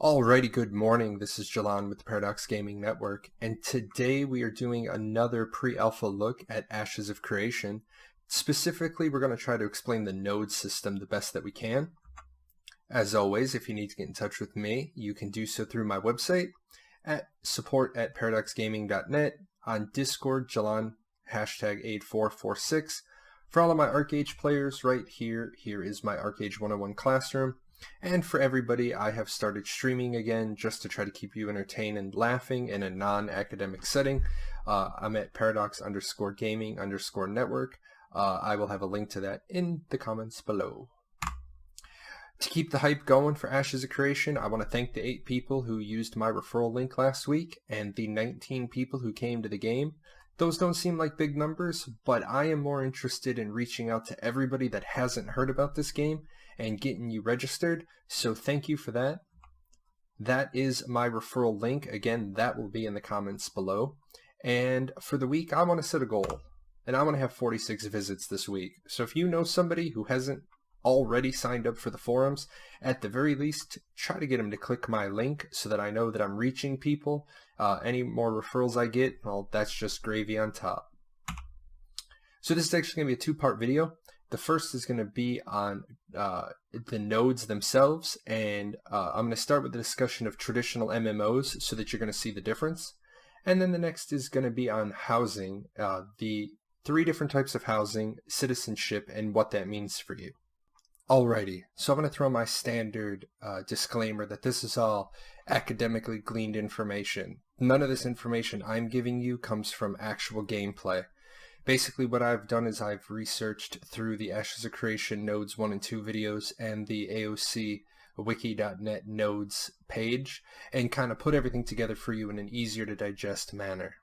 Alrighty, good morning. This is Jalan with the Paradox Gaming Network, and today we are doing another pre-alpha look at Ashes of Creation. Specifically, we're going to try to explain the node system the best that we can. As always, if you need to get in touch with me, you can do so through my website at support@paradoxgaming.net, on Discord, Jalan, #8446. For all of my ArcAge players, right here is my ArcAge 101 classroom. And for everybody, I have started streaming again just to try to keep you entertained and laughing in a non-academic setting. I'm at paradox_gaming_network. I will have a link to that in the comments below. To keep the hype going for Ashes of Creation, I want to thank the 8 people who used my referral link last week and the 19 people who came to the game. Those don't seem like big numbers, but I am more interested in reaching out to everybody that hasn't heard about this game and getting you registered, so thank you for that. That is my referral link. Again, that will be in the comments below. And for the week, I want to set a goal, and I want to have 46 visits this week. So if you know somebody who hasn't already signed up for the forums, at the very least, try to get them to click my link so that I know that I'm reaching people. Any more referrals I get, well, that's just gravy on top. So this is actually going to be a 2-part video. The first is going to be on the nodes themselves, and I'm going to start with the discussion of traditional MMOs so that you're going to see the difference. And then the next is going to be on housing, the 3 different types of housing, citizenship, and what that means for you. Alrighty, so I'm going to throw my standard disclaimer that this is all academically gleaned information. None of this information I'm giving you comes from actual gameplay. Basically what I've done is I've researched through the Ashes of Creation Nodes 1 and 2 videos and the AOC Wiki.net Nodes page and kind of put everything together for you in an easier to digest manner.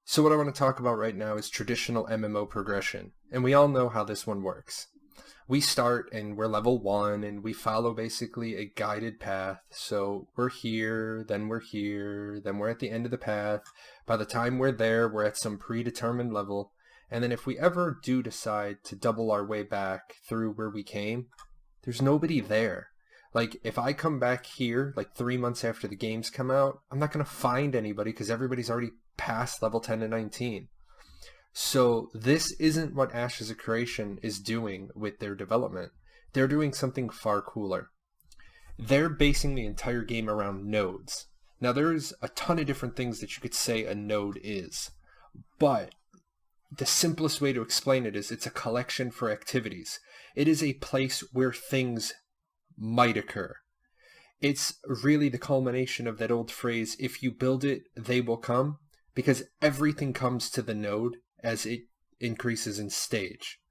So what I want to talk about right now is traditional MMO progression, and we all know how this one works. We start and we're level 1 and we follow basically a guided path. So we're here, then we're here, then we're at the end of the path. By the time we're there, we're at some predetermined level. And then if we ever do decide to double our way back through where we came, there's nobody there. Like if I come back here like 3 months after the games come out, I'm not going to find anybody because everybody's already past level 10 to 19. So this isn't what Ashes of Creation is doing with their development. They're doing something far cooler. They're basing the entire game around nodes. Now there's a ton of different things that you could say a node is, but the simplest way to explain it is it's a collection for activities. It is a place where things might occur. It's really the culmination of that old phrase, if you build it, they will come, because everything comes to the node as it increases in stage.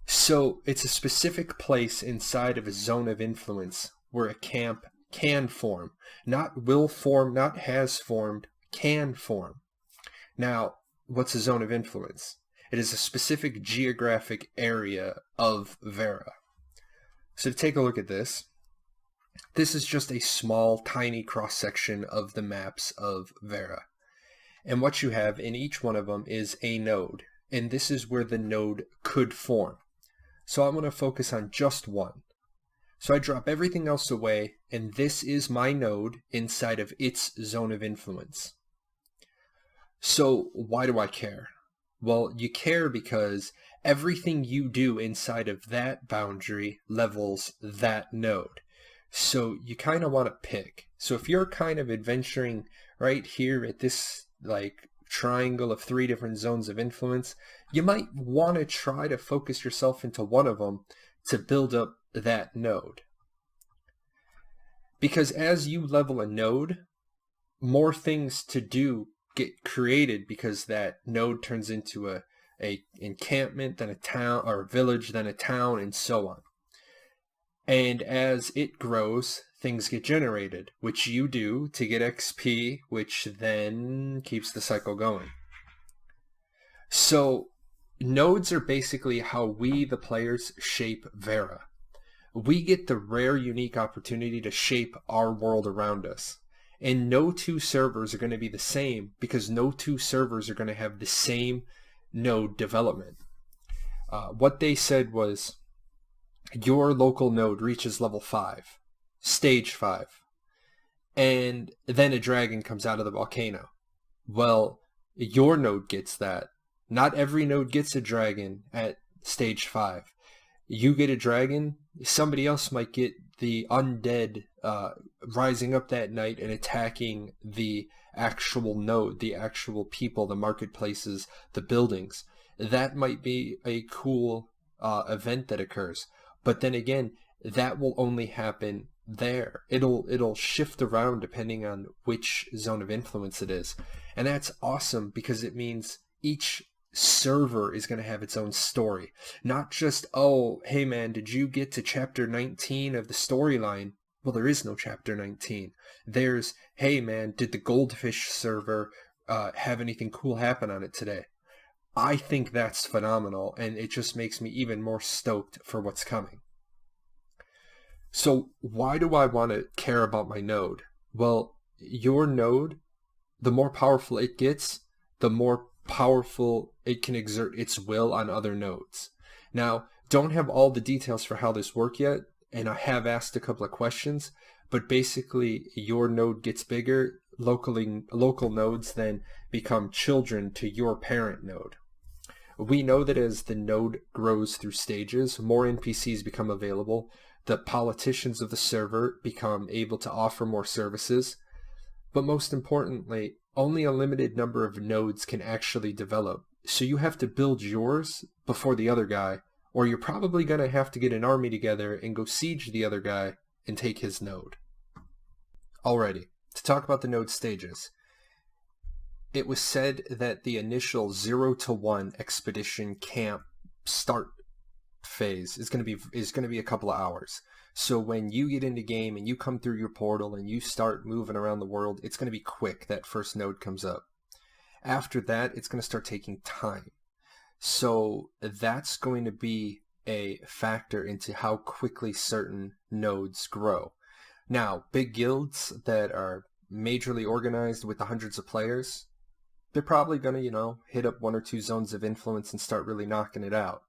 So it's a specific place inside of a zone of influence where a camp can form. Not will form, not has formed, can form. Now, what's a zone of influence? It is a specific geographic area of Vera. So to take a look at this, this is just a small, tiny cross-section of the maps of Vera. And what you have in each one of them is a node, and this is where the node could form. So I'm going to focus on just one. So I drop everything else away, and this is my node inside of its zone of influence. So why do I care? Well, you care because everything you do inside of that boundary levels that node. So you kind of want to pick. So if you're kind of adventuring right here at this like triangle of 3 different zones of influence, you might want to try to focus yourself into one of them to build up that node. Because as you level a node, more things to do get created because that node turns into a encampment, then a town, or a village, then a town, and so on. And as it grows, things get generated, which you do to get XP, which then keeps the cycle going. So nodes are basically how we, the players, shape Vera. We get the rare, unique opportunity to shape our world around us. And no 2 servers are going to be the same because no 2 servers are going to have the same node development. What they said was, your local node reaches level 5. stage 5. And then a dragon comes out of the volcano. Well, your node gets that. Not every node gets a dragon at stage 5. You get a dragon, somebody else might get the undead rising up that night and attacking the actual node, the actual people, the marketplaces, the buildings. That might be a cool event that occurs. But then again, that will only happen there. It'll shift around depending on which zone of influence it is. And that's awesome because it means each server is going to have its own story. Not just, oh, hey man, did you get to chapter 19 of the storyline? Well, there is no chapter 19. There's, hey man, did the goldfish server have anything cool happen on it today? I think that's phenomenal, and it just makes me even more stoked for what's coming. So why do I want to care about my node? Well, your node, the more powerful it gets, the more powerful it can exert its will on other nodes. Now, don't have all the details for how this works yet, and I have asked a couple of questions, but basically your node gets bigger, local nodes then become children to your parent node. We know that as the node grows through stages, more NPCs become available, the politicians of the server become able to offer more services, but most importantly, only a limited number of nodes can actually develop. So you have to build yours before the other guy, or you're probably going to have to get an army together and go siege the other guy and take his node. Alrighty, to talk about the node stages. It was said that the initial 0 to 1 expedition camp start phase is going to be a couple of hours. So when you get into game and you come through your portal and you start moving around the world, it's going to be quick. That first node comes up. After that, it's going to start taking time. So that's going to be a factor into how quickly certain nodes grow. Now, big guilds that are majorly organized with the hundreds of players, they're probably going to, hit up 1 or 2 zones of influence and start really knocking it out.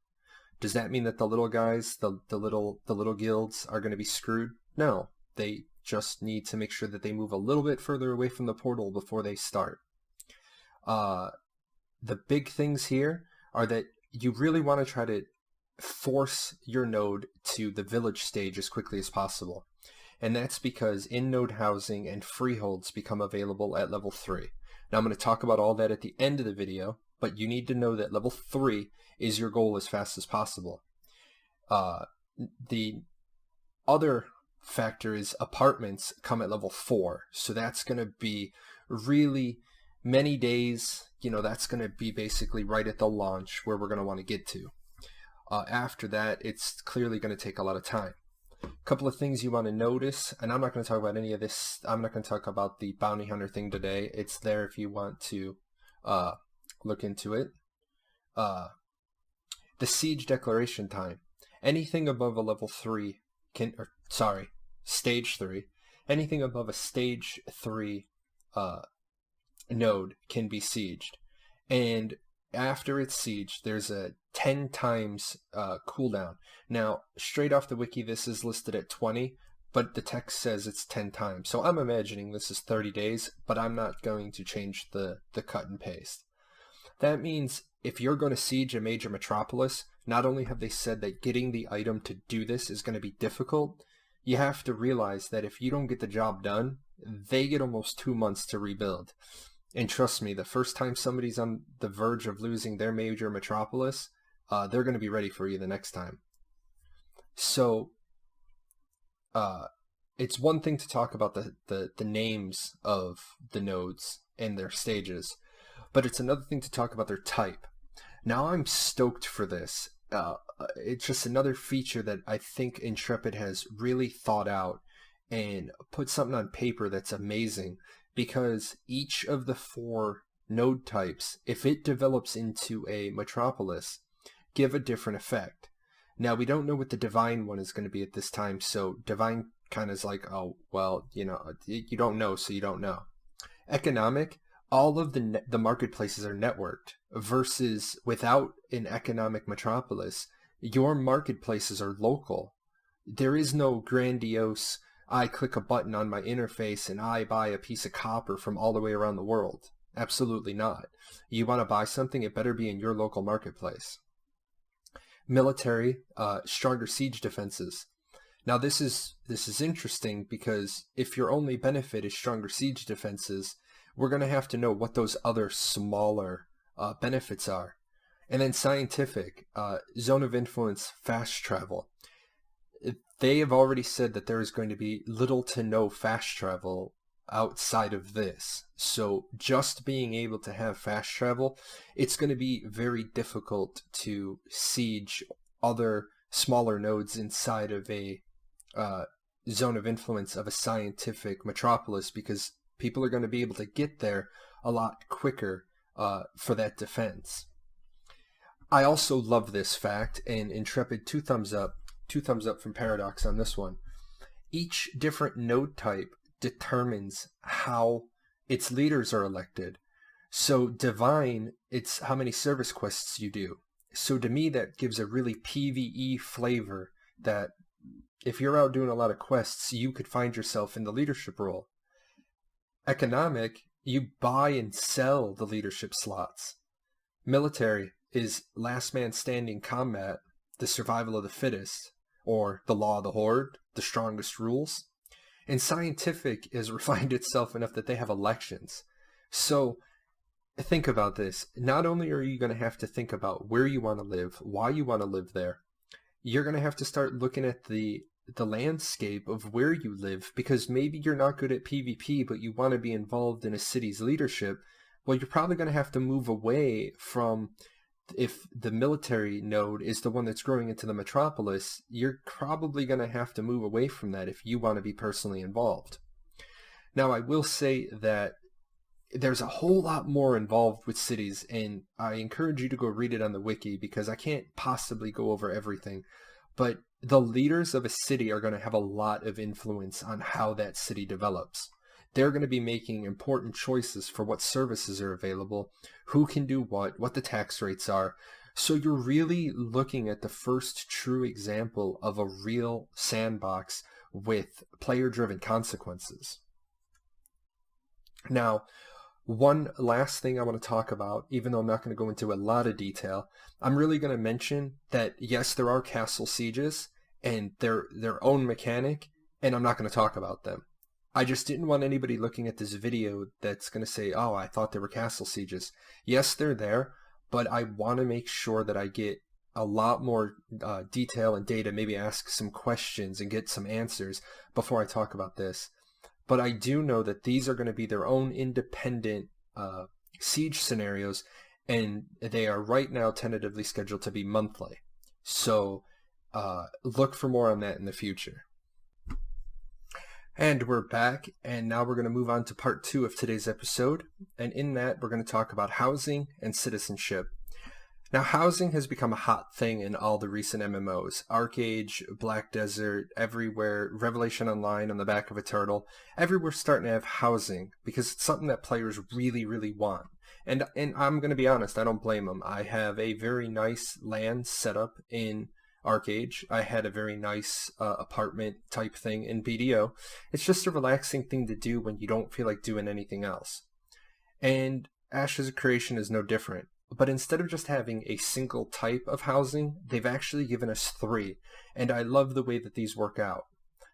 Does that mean that the little guys, the little guilds are going to be screwed? No, they just need to make sure that they move a little bit further away from the portal before they start. The big things here are that you really want to try to force your node to the village stage as quickly as possible. And that's because in-node housing and freeholds become available at level 3. Now I'm going to talk about all that at the end of the video, but you need to know that level 3 is your goal as fast as possible. The other factor is apartments come at level 4, so that's going to be really many days. That's going to be basically right at the launch where we're going to want to get to. After that, it's clearly going to take a lot of time. A couple of things you want to notice, and I'm not going to talk about any of this. I'm not going to talk about the bounty hunter thing today. It's there if you want to look into it. The siege declaration time. Anything above a level 3 stage 3. Anything above a stage 3 node can be sieged. And after it's sieged, there's a 10 times cooldown. Now, straight off the wiki, this is listed at 20, but the text says it's 10 times. So I'm imagining this is 30 days, but I'm not going to change the cut and paste. That means if you're going to siege a major metropolis, not only have they said that getting the item to do this is going to be difficult, you have to realize that if you don't get the job done, they get almost 2 months to rebuild. And trust me, the first time somebody's on the verge of losing their major metropolis, they're going to be ready for you the next time. So, it's one thing to talk about the names of the nodes and their stages, but it's another thing to talk about their type. Now I'm stoked for this. It's just another feature that I think Intrepid has really thought out and put something on paper that's amazing, because each of the 4 node types, if it develops into a metropolis, give a different effect. Now, we don't know what the divine one is going to be at this time, so divine kind of is like, oh, well, you don't know, so you don't know. Economic, all of the marketplaces are networked, versus without an economic metropolis, your marketplaces are local. There is no grandiose I click a button on my interface and I buy a piece of copper from all the way around the world. Absolutely not. You want to buy something, it better be in your local marketplace. Military, stronger siege defenses. Now this is interesting because if your only benefit is stronger siege defenses, we're going to have to know what those other smaller benefits are. And then scientific, zone of influence, fast travel. They have already said that there is going to be little to no fast travel outside of this. So just being able to have fast travel, it's going to be very difficult to siege other smaller nodes inside of a zone of influence of a scientific metropolis, because people are going to be able to get there a lot quicker for that defense. I also love this fact, and Intrepid, two thumbs up from Paradox on this one. Each different node type determines how its leaders are elected. So divine, it's how many service quests you do. So to me, that gives a really PvE flavor that if you're out doing a lot of quests, you could find yourself in the leadership role. Economic, you buy and sell the leadership slots. Military is last man standing combat, the survival of the fittest, or the law of the horde, the strongest rules. And scientific has refined itself enough that they have elections. So think about this. Not only are you going to have to think about where you want to live, why you want to live there, you're going to have to start looking at the landscape of where you live, because maybe you're not good at PvP, but you want to be involved in a city's leadership. Well, you're probably going to have to move away from, if the military node is the one that's growing into the metropolis, you're probably going to have to move away from that if you want to be personally involved. Now, I will say that there's a whole lot more involved with cities, and I encourage you to go read it on the wiki, because I can't possibly go over everything. But the leaders of a city are going to have a lot of influence on how that city develops. They're going to be making important choices for what services are available, who can do what the tax rates are. So you're really looking at the first true example of a real sandbox with player-driven consequences. Now, one last thing I want to talk about, even though I'm not going to go into a lot of detail, I'm really going to mention that, yes, there are castle sieges, and they're their own mechanic, and I'm not going to talk about them. I just didn't want anybody looking at this video that's going to say, oh, I thought they were castle sieges. Yes, they're there, but I want to make sure that I get a lot more detail and data, maybe ask some questions and get some answers before I talk about this. But I do know that these are going to be their own independent siege scenarios, and they are right now tentatively scheduled to be monthly. So look for more on that in the future. And we're back, and now we're going to move on to part 2 of today's episode. And in that, we're going to talk about housing and citizenship. Now, housing has become a hot thing in all the recent MMOs. Arcade, Black Desert, everywhere, Revelation Online on the back of a turtle. Everywhere's starting to have housing because it's something that players really, really want. And I'm going to be honest, I don't blame them. I have a very nice land set up in Arcade. I had a very nice apartment type thing in BDO. It's just a relaxing thing to do when you don't feel like doing anything else. And Ashes of Creation is no different. But instead of just having a single type of housing, they've actually given us 3. And I love the way that these work out.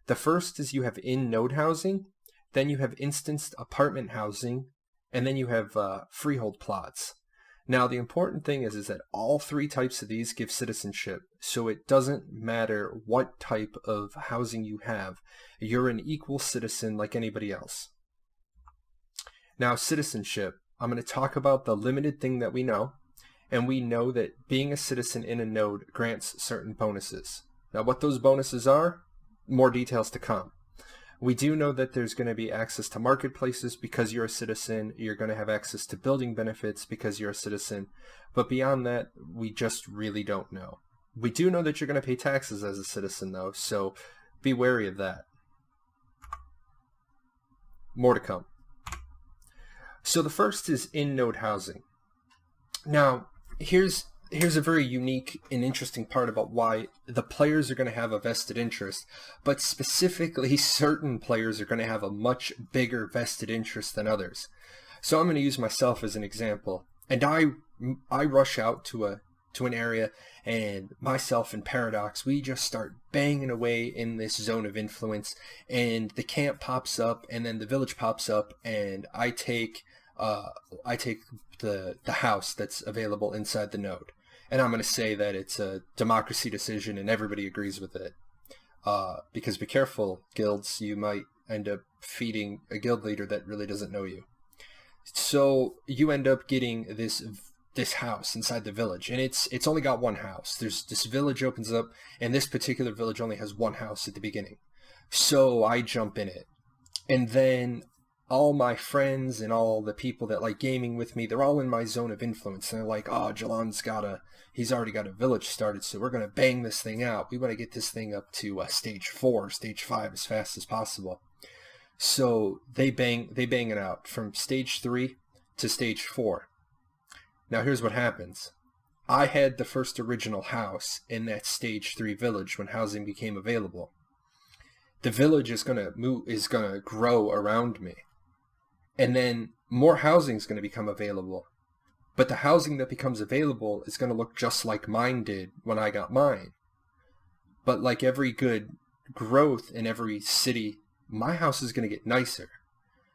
The first is you have in-node housing, then you have instanced apartment housing, and then you have freehold plots. Now, the important thing is that all 3 types of these give citizenship, so it doesn't matter what type of housing you have. You're an equal citizen like anybody else. Now, citizenship. I'm going to talk about the limited thing that we know, and we know that being a citizen in a node grants certain bonuses. Now, what those bonuses are, more details to come. We do know that there's going to be access to marketplaces because you're a citizen. You're going to have access to building benefits because you're a citizen. But beyond that, we just really don't know. We do know that you're going to pay taxes as a citizen, though, so be wary of that. More to come. So the first is in-node housing. Now, here's here's a very unique and interesting part about why the players are going to have a vested interest, but specifically certain players are going to have a much bigger vested interest than others. So I'm going to use myself as an example, and I rush out to an area, and myself and Paradox, we just start banging away in this zone of influence, and the camp pops up, and then the village pops up, and I take the house that's available inside the node. And I'm going to say that it's a democracy decision and everybody agrees with it. Because be careful, guilds, you might end up feeding a guild leader that really doesn't know you. So you end up getting this house inside the village, and it's only got one house. This village opens up, and this particular village only has one house at the beginning. So I jump in it. And then all my friends and all the people that like gaming with me, they're all in my zone of influence. And they're like, oh, Jalan's he's already got a village started, so we're going to bang this thing out. We want to get this thing up to stage 4, stage 5 as fast as possible. So they bang it out from stage 3 to stage 4. Now here's what happens. I had the first original house in that stage 3 village when housing became available. The village is going to grow around me. And then more housing is going to become available. But the housing that becomes available is going to look just like mine did when I got mine. But like every good growth in every city, my house is going to get nicer.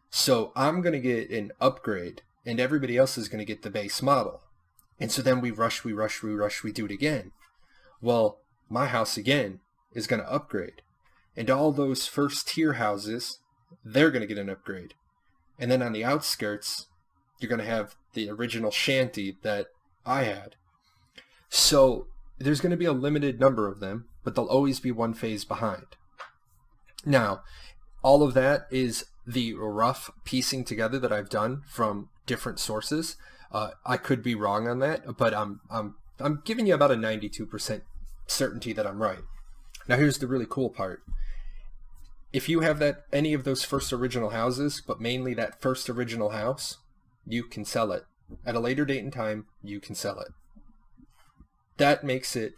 So I'm going to get an upgrade, and everybody else is going to get the base model. And so then we do it again. Well, my house again is going to upgrade. And all those first tier houses, they're going to get an upgrade. And then on the outskirts, you're going to have the original shanty that I had. So there's going to be a limited number of them, but they'll always be one phase behind. Now, all of that is the rough piecing together that I've done from different sources. I could be wrong on that, but I'm giving you about a 92% certainty that I'm right. Now here's the really cool part. If you have any of those first original houses, but mainly that first original house, you can sell it. At a later date and time, you can sell it. That makes it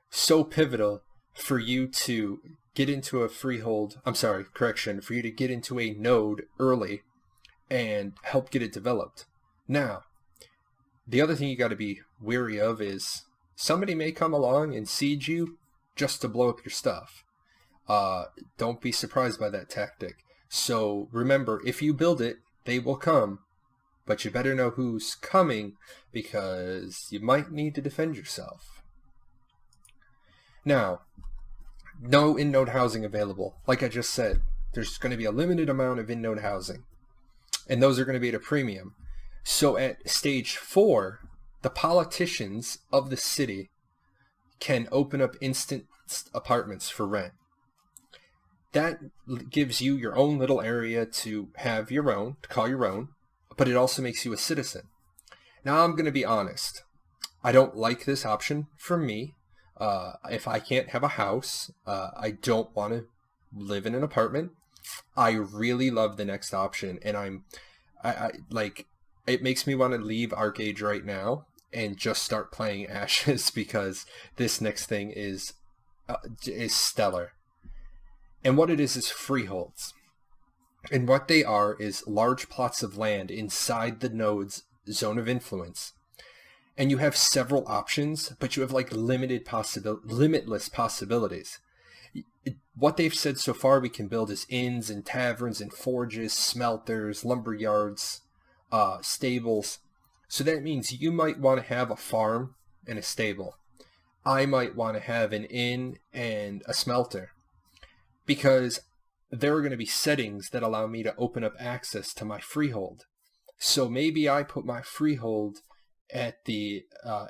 so pivotal for you to get into a freehold, for you to get into a node early and help get it developed. Now, the other thing you got to be wary of is somebody may come along and siege you just to blow up your stuff. Don't be surprised by that tactic. So remember, if you build it, they will come, but you better know who's coming because you might need to defend yourself. Now, no in-node housing available. Like I just said, there's going to be a limited amount of in-node housing, and those are going to be at a premium. So at stage 4, the politicians of the city can open up instant apartments for rent. That gives you your own little area to have your own, to call your own, but it also makes you a citizen. Now I'm going to be honest. I don't like this option for me. If I can't have a house, I don't want to live in an apartment. I really love the next option, and it makes me want to leave Arcade right now and just start playing Ashes because this next thing is stellar. And what it is freeholds. And what they are is large plots of land inside the node's zone of influence. And you have several options, but you have like limitless possibilities. What they've said so far we can build is inns and taverns and forges, smelters, lumber yards, stables. So that means you might want to have a farm and a stable. I might want to have an inn and a smelter. Because there are going to be settings that allow me to open up access to my freehold. So maybe I put my freehold at the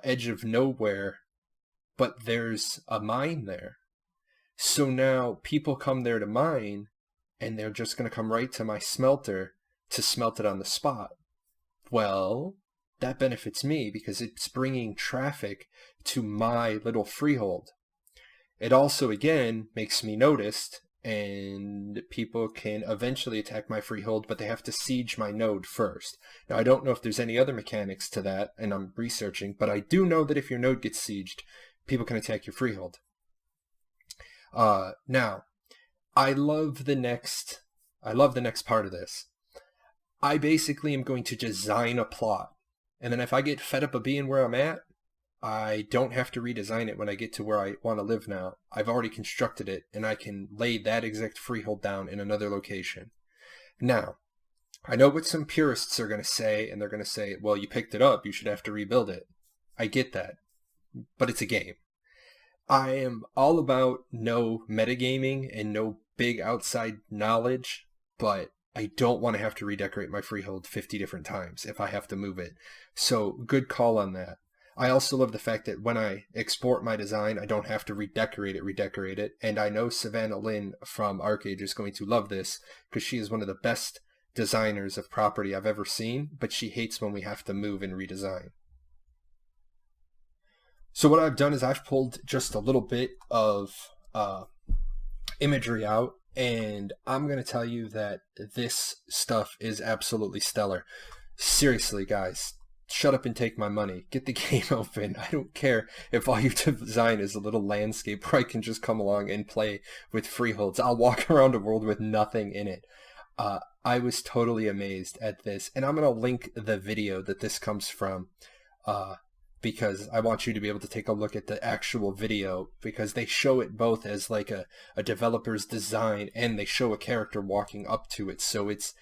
edge of nowhere, but there's a mine there. So now people come there to mine, and they're just going to come right to my smelter to smelt it on the spot. Well, that benefits me because it's bringing traffic to my little freehold. It also, again, makes me noticed, and people can eventually attack my freehold, but they have to siege my node first. Now, I don't know if there's any other mechanics to that, and I'm researching, but I do know that if your node gets sieged, people can attack your freehold. Now, I love the next part of this. I basically am going to design a plot, and then if I get fed up of being where I'm at, I don't have to redesign it when I get to where I want to live now. I've already constructed it, and I can lay that exact freehold down in another location. Now, I know what some purists are going to say, and they're going to say, well, you picked it up, you should have to rebuild it. I get that, but it's a game. I am all about no metagaming and no big outside knowledge, but I don't want to have to redecorate my freehold 50 different times if I have to move it. So good call on that. I also love the fact that when I export my design, I don't have to redecorate it. And I know Savannah Lynn from ArcAge is going to love this because she is one of the best designers of property I've ever seen, but she hates when we have to move and redesign. So what I've done is I've pulled just a little bit of imagery out, and I'm going to tell you that this stuff is absolutely stellar. Seriously, guys. Shut up and take my money. Get the game open. I don't care if all you design is a little landscape where I can just come along and play with freeholds. I'll walk around a world with nothing in it. I was totally amazed at this. And I'm going to link the video that this comes from because I want you to be able to take a look at the actual video because they show it both as like a developer's design and they show a character walking up to it. So it's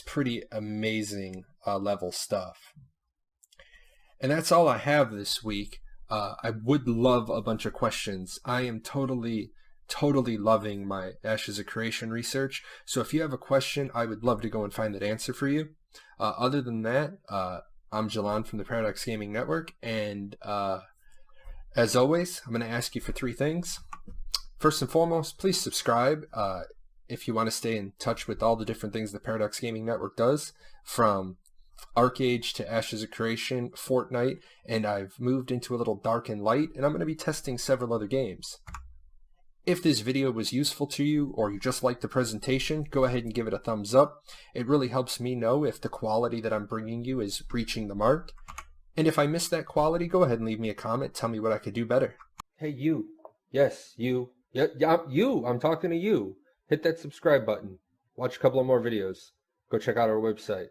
pretty amazing level stuff. And that's all I have this week. I would love a bunch of questions. I am totally loving my Ashes of Creation research. So if you have a question, I would love to go and find that answer for you. Other than that, I'm Jalan from the Paradox Gaming Network. And as always, I'm going to ask you for 3 things. First and foremost, please subscribe if you want to stay in touch with all the different things the Paradox Gaming Network does, from ArcAge to Ashes of Creation, Fortnite, and I've moved into a little Dark and Light, and I'm going to be testing several other games. If this video was useful to you, or you just like the presentation, go ahead and give it a thumbs up. It really helps me know if the quality that I'm bringing you is reaching the mark. And if I missed that quality, go ahead and leave me a comment. Tell me what I could do better. Hey, you. Yes, you. Yeah, you. I'm talking to you. Hit that subscribe button. Watch a couple of more videos. Go check out our website.